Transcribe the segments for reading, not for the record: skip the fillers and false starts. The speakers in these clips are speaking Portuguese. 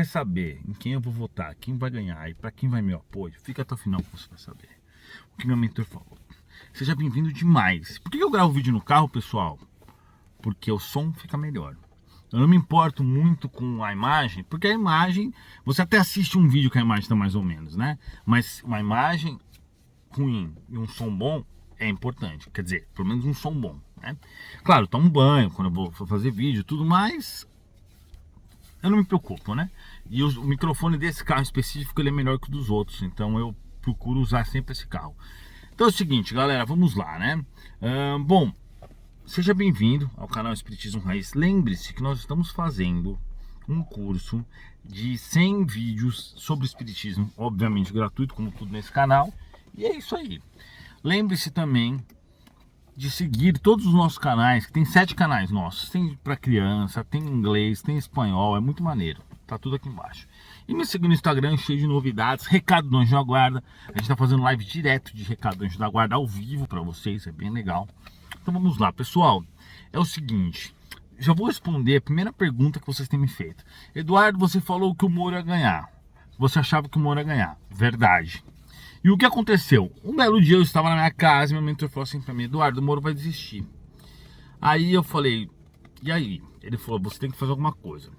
Quer saber em quem eu vou votar, quem vai ganhar e para quem vai meu apoio? Fica até o final que você vai saber. O que meu mentor falou. Seja bem-vindo demais. Por que eu gravo vídeo no carro, pessoal? Porque o som fica melhor. Eu não me importo muito com a imagem, porque a imagem, você até assiste um vídeo que a imagem está mais ou menos, né? Mas uma imagem ruim e um som bom é importante. Quer dizer, pelo menos um som bom, né? Claro, tomo um banho quando eu vou fazer vídeo, tudo mais. Eu não me preocupo, né? E o microfone desse carro específico ele é melhor que o dos outros, então eu procuro usar sempre esse carro. Então é o seguinte, galera, vamos lá, né? Bom, seja bem-vindo ao canal Espiritismo Raiz. Lembre-se que nós estamos fazendo um curso de 100 vídeos sobre espiritismo, obviamente gratuito, como tudo nesse canal. E é isso aí. Lembre-se também de seguir todos os nossos canais, que tem 7 canais nossos. Tem para criança, tem inglês, tem espanhol, é muito maneiro. Tá tudo aqui embaixo. E me seguir no Instagram, cheio de novidades. Recado do Anjo da Guarda. A gente tá fazendo live direto de Recado do Anjo da Guarda ao vivo para vocês, é bem legal. Então vamos lá, pessoal. É o seguinte, já vou responder a primeira pergunta que vocês têm me feito. Eduardo, você falou que o Moro ia ganhar. Você achava que o Moro ia ganhar. Verdade. E o que aconteceu? Um belo dia eu estava na minha casa e meu mentor falou assim pra mim: Eduardo, o Moro vai desistir. Aí eu falei, e aí? Ele falou, você tem que fazer alguma coisa.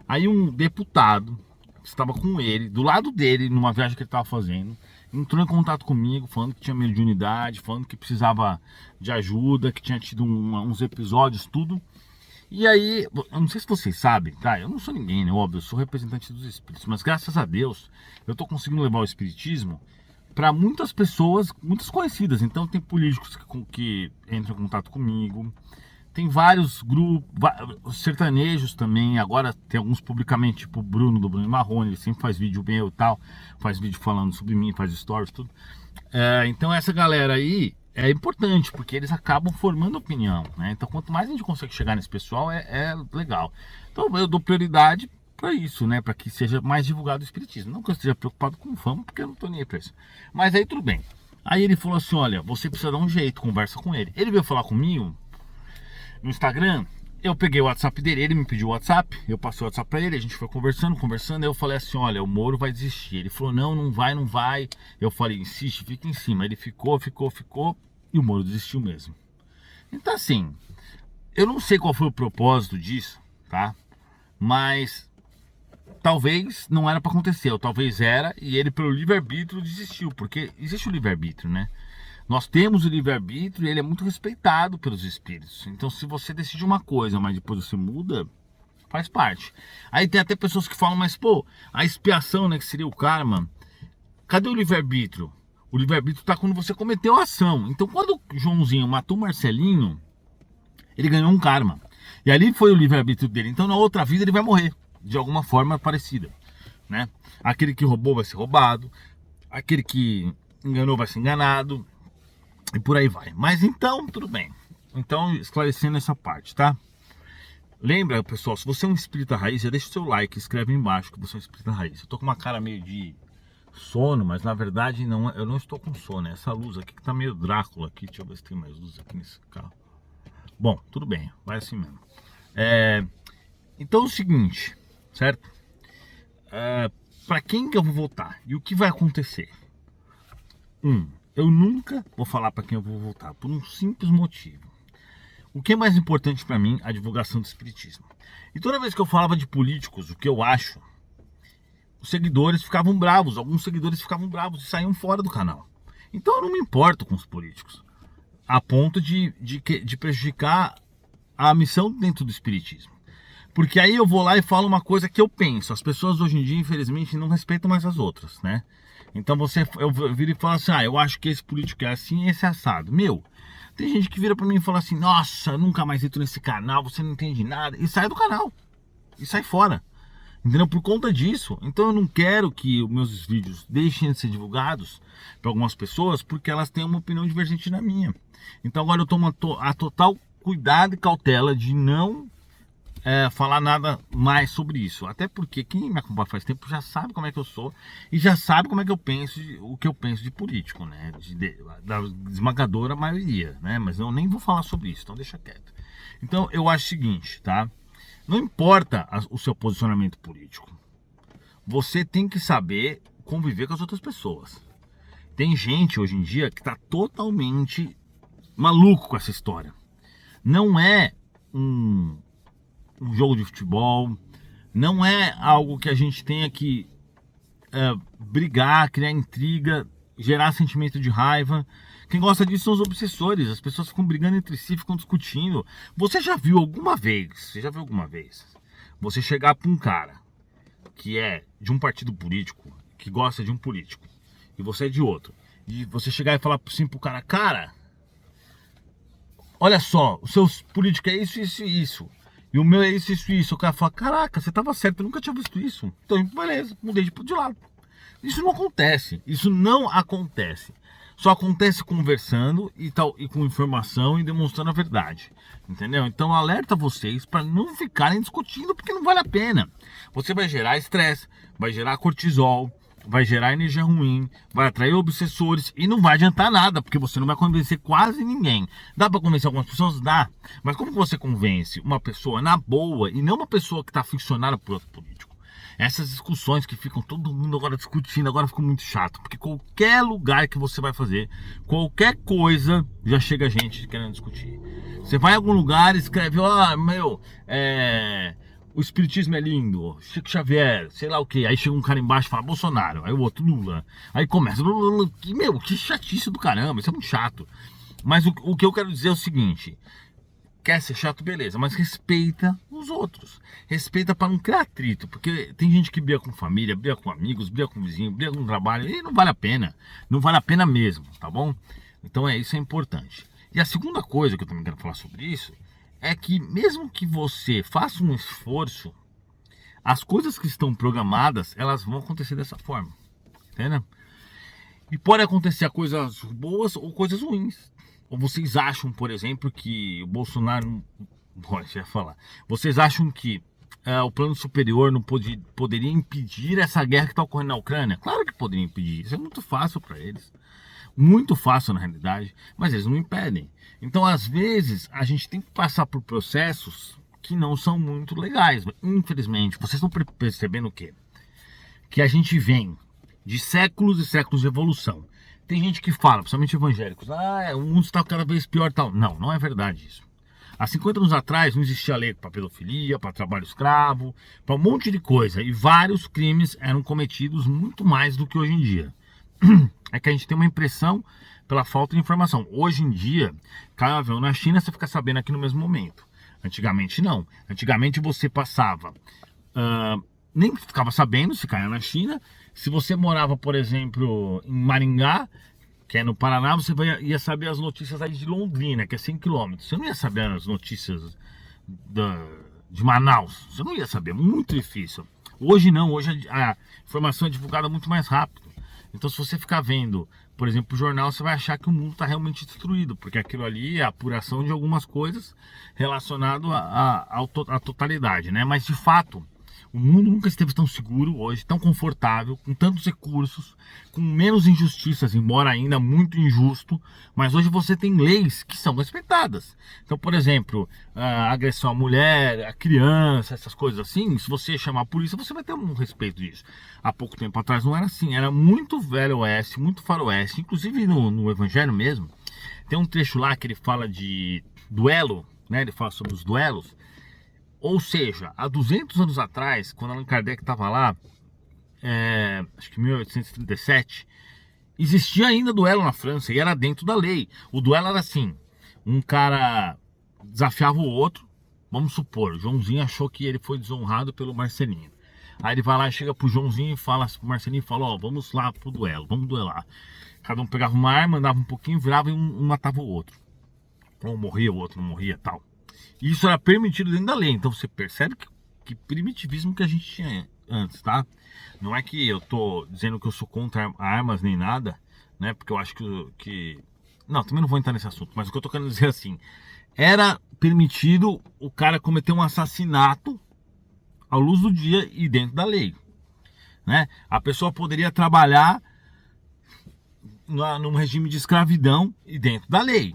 Aí um deputado que estava com ele, do lado dele, numa viagem que ele estava fazendo, entrou em contato comigo, falando que tinha medo de unidade, falando que precisava de ajuda, que tinha tido uns episódios, tudo. E aí, eu não sei se vocês sabem, tá? Eu não sou ninguém, né? Óbvio, eu sou representante dos espíritos, mas graças a Deus, eu tô conseguindo levar o espiritismo para muitas pessoas, muitas conhecidas. Então tem políticos que entram em contato comigo, tem vários grupos, sertanejos também. Agora tem alguns publicamente, tipo o Bruno do Bruno e Marrone, ele sempre faz vídeo meu e tal, faz vídeo falando sobre mim, faz stories, tudo. Então essa galera aí é importante, porque eles acabam formando opinião, né? Então quanto mais a gente consegue chegar nesse pessoal, é legal. Então eu dou prioridade para isso, né? Para que seja mais divulgado o espiritismo. Não que eu esteja preocupado com fama, porque eu não tô nem aí pra isso. Mas aí tudo bem. Aí ele falou assim, olha, você precisa dar um jeito, conversa com ele. Ele veio falar comigo no Instagram, eu peguei o WhatsApp dele, ele me pediu o WhatsApp, eu passei o WhatsApp pra ele, a gente foi conversando, aí eu falei assim, olha, o Moro vai desistir. Ele falou, não vai. Eu falei, insiste, fica em cima. Ele ficou, e o Moro desistiu mesmo. Então assim, eu não sei qual foi o propósito disso, tá? Mas talvez não era para acontecer, ou talvez era, e ele pelo livre-arbítrio desistiu, porque existe o livre-arbítrio, né? Nós temos o livre-arbítrio e ele é muito respeitado pelos espíritos. Então se você decide uma coisa, mas depois você muda, faz parte. Aí tem até pessoas que falam, mas pô, a expiação, né, que seria o karma, cadê o livre-arbítrio? O livre-arbítrio tá quando você cometeu a ação. Então quando o Joãozinho matou o Marcelinho, ele ganhou um karma. E ali foi o livre-arbítrio dele. Então na outra vida ele vai morrer de alguma forma parecida, né? Aquele que roubou vai ser roubado, aquele que enganou vai ser enganado, e por aí vai. Mas então, tudo bem. Então, esclarecendo essa parte, tá? Lembra, pessoal, se você é um espírita raiz, já deixa o seu like, escreve embaixo que você é um espírita raiz. Eu tô com uma cara meio de sono, mas na verdade não, eu não estou com sono. É essa luz aqui que tá meio Drácula aqui. Deixa eu ver se tem mais luz aqui nesse carro. Bom, tudo bem, vai assim mesmo. Então é o seguinte, certo? Para quem que eu vou votar e o que vai acontecer? Eu nunca vou falar para quem eu vou votar, por um simples motivo. O que é mais importante para mim? A divulgação do espiritismo. E toda vez que eu falava de políticos, o que eu acho, os seguidores ficavam bravos, alguns seguidores ficavam bravos e saíam fora do canal. Então eu não me importo com os políticos, a ponto de prejudicar a missão dentro do espiritismo. Porque aí eu vou lá e falo uma coisa que eu penso. As pessoas hoje em dia, infelizmente, não respeitam mais as outras, né? Então eu viro e falo assim, eu acho que esse político é assim e esse é assado. Meu, tem gente que vira pra mim e fala assim, nossa, nunca mais entro nesse canal, você não entende nada. E sai do canal. E sai fora. Entendeu? Por conta disso. Então eu não quero que os meus vídeos deixem de ser divulgados para algumas pessoas, porque elas têm uma opinião divergente da minha. Então agora eu tomo a total cuidado e cautela de não falar nada mais sobre isso. Até porque quem me acompanha faz tempo já sabe como é que eu sou e já sabe como é que eu penso, o que eu penso de político, né? Da esmagadora maioria, né? Mas eu nem vou falar sobre isso, então deixa quieto. Então eu acho o seguinte, tá? Não importa o seu posicionamento político. você tem que saber conviver com as outras pessoas. Tem gente hoje em dia que tá totalmente maluco com essa história. Não é um jogo de futebol, não é algo que a gente tenha que brigar, criar intriga, gerar sentimento de raiva. Quem gosta disso são os obsessores. As pessoas ficam brigando entre si, ficam discutindo. Você já viu alguma vez você chegar para um cara que é de um partido político, que gosta de um político, e você é de outro, e você chegar e falar assim pro cara, olha só, o seu político é isso, isso e isso, e o meu é isso, isso e isso. O cara fala, caraca, você tava certo, eu nunca tinha visto isso. Então, beleza, mudei de lado. Isso não acontece, Só acontece conversando e tal, e com informação e demonstrando a verdade, entendeu? Então alerta vocês para não ficarem discutindo, porque não vale a pena. Você vai gerar estresse, vai gerar cortisol, vai gerar energia ruim, vai atrair obsessores e não vai adiantar nada, porque você não vai convencer quase ninguém. Dá para convencer algumas pessoas? Dá. Mas como que você convence uma pessoa na boa e não uma pessoa que está aficionada por outro político? Essas discussões que ficam todo mundo agora discutindo, agora ficou muito chato, porque qualquer lugar que você vai fazer, qualquer coisa, já chega gente querendo discutir. Você vai em algum lugar e escreve, o espiritismo é lindo, Chico Xavier, sei lá o que. Aí chega um cara embaixo e fala Bolsonaro, aí o outro Lula. Aí começa, que chatice do caramba, isso é muito chato. Mas o que eu quero dizer é o seguinte: quer ser chato, beleza, mas respeita os outros. Respeita para não criar atrito, porque tem gente que briga com família, briga com amigos, briga com vizinho, briga com trabalho, e não vale a pena. Não vale a pena mesmo, tá bom? Então isso é importante. E a segunda coisa que eu também quero falar sobre isso é que mesmo que você faça um esforço, as coisas que estão programadas, elas vão acontecer dessa forma, entendeu? E pode acontecer coisas boas ou coisas ruins. Ou vocês acham, por exemplo, que o Bolsonaro... Bom, já ia falar. Vocês acham que o plano superior não poderia impedir essa guerra que está ocorrendo na Ucrânia? Claro que poderia impedir. Isso é muito fácil para eles. Muito fácil na realidade. Mas eles não impedem. Então, às vezes, a gente tem que passar por processos que não são muito legais. Infelizmente, vocês estão percebendo o quê? Que a gente vem de séculos e séculos de evolução. Tem gente que fala, principalmente evangélicos, o mundo está cada vez pior e tal. Não, não é verdade isso. Há 50 anos atrás não existia lei para pedofilia, para trabalho escravo, para um monte de coisa. E vários crimes eram cometidos muito mais do que hoje em dia. É que a gente tem uma impressão pela falta de informação. Hoje em dia, cai um avião na China, você fica sabendo aqui no mesmo momento. Antigamente não. Antigamente você passava... nem ficava sabendo se caía na China. Se você morava, por exemplo, em Maringá, que é no Paraná, você ia saber as notícias aí de Londrina, que é 100 km. Você não ia saber as notícias de Manaus. Você não ia saber, muito difícil. Hoje não, hoje a informação é divulgada muito mais rápido. Então se você ficar vendo, por exemplo, o jornal, você vai achar que o mundo está realmente destruído, porque aquilo ali é a apuração de algumas coisas relacionadas à totalidade, né? Mas de fato... O mundo nunca esteve tão seguro hoje, tão confortável, com tantos recursos, com menos injustiças, embora ainda muito injusto. Mas hoje você tem leis que são respeitadas. Então, por exemplo, a agressão à mulher, à criança, essas coisas assim, se você chamar a polícia, você vai ter um respeito disso. Há pouco tempo atrás não era assim, era muito velho oeste, muito faroeste. Inclusive no Evangelho mesmo, tem um trecho lá que ele fala de duelo, né? Ele fala sobre os duelos. Ou seja, há 200 anos atrás, quando Allan Kardec estava lá, acho que em 1837, existia ainda duelo na França e era dentro da lei. O duelo era assim, um cara desafiava o outro, vamos supor, o Joãozinho achou que ele foi desonrado pelo Marcelinho. Aí ele vai lá, chega pro Joãozinho e fala pro Marcelinho, fala, vamos lá pro duelo, vamos duelar. Cada um pegava uma arma, andava um pouquinho, virava e um matava o outro. Um morria, o outro não morria, tal. Isso era permitido dentro da lei. Então você percebe que primitivismo que a gente tinha antes, tá? Não é que eu tô dizendo que eu sou contra armas nem nada, né? Porque eu acho que... Não, também não vou entrar nesse assunto. Mas o que eu tô querendo dizer assim, era permitido o cara cometer um assassinato à luz do dia e dentro da lei, né? A pessoa poderia trabalhar num regime de escravidão e dentro da lei.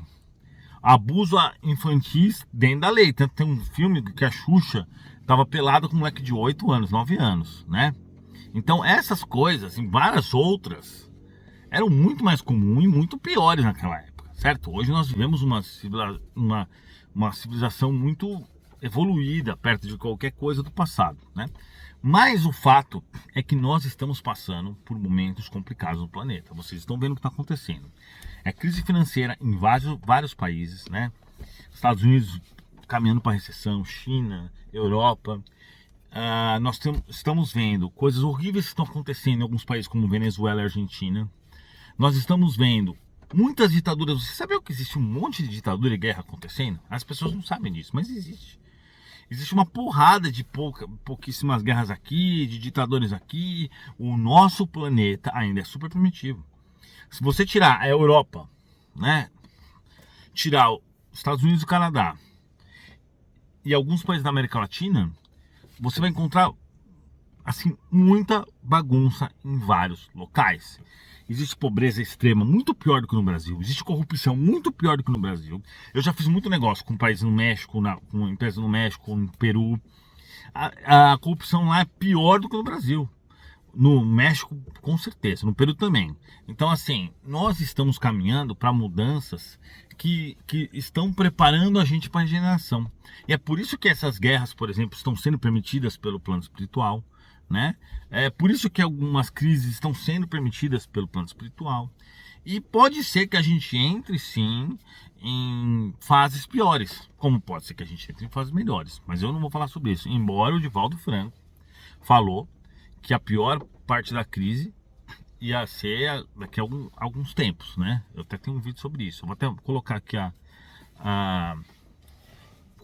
Abuso infantis dentro da lei. Tanto tem um filme que a Xuxa tava pelada com um moleque de 8 anos, 9 anos, né? Então essas coisas e várias outras eram muito mais comuns e muito piores naquela época, certo? Hoje nós vivemos uma civilização muito evoluída perto de qualquer coisa do passado, né? Mas o fato é que nós estamos passando por momentos complicados no planeta. Vocês estão vendo o que está acontecendo. É crise financeira em vários países, né? Estados Unidos caminhando para recessão, China, Europa. Estamos vendo coisas horríveis que estão acontecendo em alguns países como Venezuela e Argentina. Nós estamos vendo muitas ditaduras. Você sabia que existe um monte de ditadura e guerra acontecendo? As pessoas não sabem disso, mas existe. Existe uma porrada de pouquíssimas guerras aqui, de ditadores aqui. O nosso planeta ainda é super primitivo. Se você tirar a Europa, né? Tirar os Estados Unidos e o Canadá e alguns países da América Latina, você vai encontrar assim muita bagunça em vários locais. Existe pobreza extrema, muito pior do que no Brasil. Existe corrupção, muito pior do que no Brasil. Eu já fiz muito negócio com países no México, com empresas no México, no Peru. A corrupção lá é pior do que no Brasil. No México, com certeza. No Peru também. Então, assim, nós estamos caminhando para mudanças que estão preparando a gente para a regeneração. E é por isso que essas guerras, por exemplo, estão sendo permitidas pelo plano espiritual, né? É por isso que algumas crises estão sendo permitidas pelo plano espiritual. E pode ser que a gente entre sim em fases piores, como pode ser que a gente entre em fases melhores, mas eu não vou falar sobre isso. Embora o Divaldo Franco falou que a pior parte da crise ia ser daqui a alguns tempos, né? Eu até tenho um vídeo sobre isso. Eu vou até colocar aqui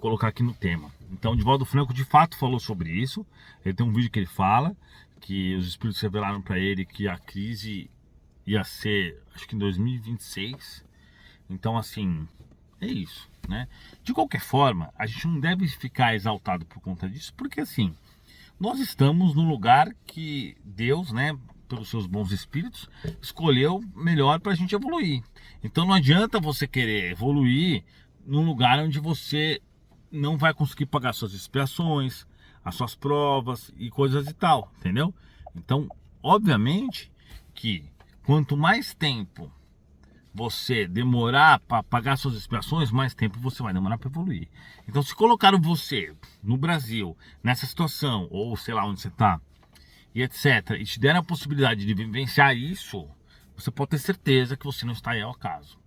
colocar aqui no tema. Então, o Divaldo Franco de fato falou sobre isso. Ele tem um vídeo que ele fala que os espíritos revelaram para ele que a crise ia ser, acho que em 2026. Então, assim, é isso, né? De qualquer forma, a gente não deve ficar exaltado por conta disso, porque assim, nós estamos no lugar que Deus, né, pelos seus bons espíritos, escolheu melhor para a gente evoluir. Então não adianta você querer evoluir num lugar onde você não vai conseguir pagar suas expiações, as suas provas e coisas e tal, entendeu? Então, obviamente que quanto mais tempo você demorar para pagar suas expiações, mais tempo você vai demorar para evoluir. Então, se colocaram você no Brasil, nessa situação, ou sei lá onde você está, e etc., e te deram a possibilidade de vivenciar isso, você pode ter certeza que você não está aí ao acaso.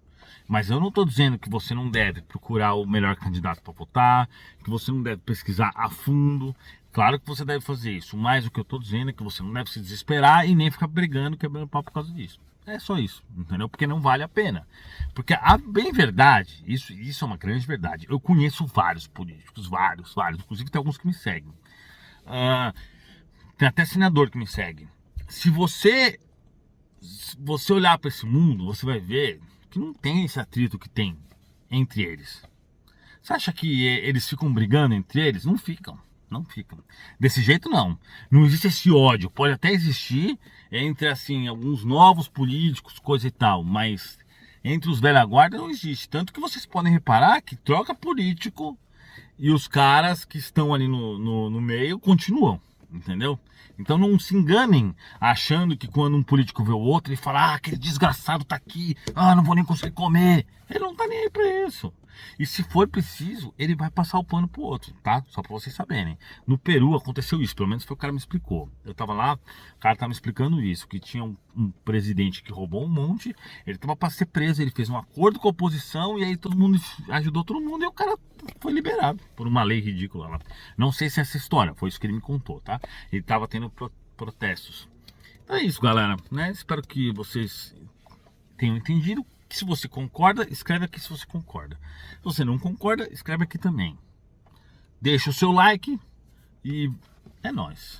Mas eu não estou dizendo que você não deve procurar o melhor candidato para votar, que você não deve pesquisar a fundo. Claro que você deve fazer isso, mas o que eu estou dizendo é que você não deve se desesperar e nem ficar brigando, quebrando pau por causa disso. É só isso, entendeu? Porque não vale a pena. Porque a bem verdade, isso é uma grande verdade. Eu conheço vários políticos, vários. Inclusive tem alguns que me seguem. Tem até senador que me segue. Se você olhar para esse mundo, você vai ver que não tem esse atrito que tem entre eles. Você acha que eles ficam brigando entre eles? Não ficam. Não ficam. Desse jeito não. Não existe esse ódio. Pode até existir entre assim alguns novos políticos, coisa e tal, mas entre os velha guarda não existe. Tanto que vocês podem reparar que troca político e os caras que estão ali no meio continuam, entendeu? Então não se enganem achando que quando um político vê o outro, ele fala: aquele desgraçado tá aqui, não vou nem conseguir comer. Ele não tá nem aí pra isso. E se for preciso, ele vai passar o pano pro outro, tá? Só pra vocês saberem. No Peru aconteceu isso, pelo menos foi o cara me explicou. Eu tava lá, o cara tava me explicando isso, que tinha um presidente que roubou um monte, ele tava pra ser preso, ele fez um acordo com a oposição e aí todo mundo ajudou todo mundo e o cara foi liberado por uma lei ridícula lá. Não sei se é essa história, foi isso que ele me contou, tá? Ele tava tendo protestos. Então é isso, galera, né? Espero que vocês tenham entendido. Que se você concorda, escreve aqui se você concorda. Se você não concorda, escreve aqui também. Deixa o seu like e é nóis.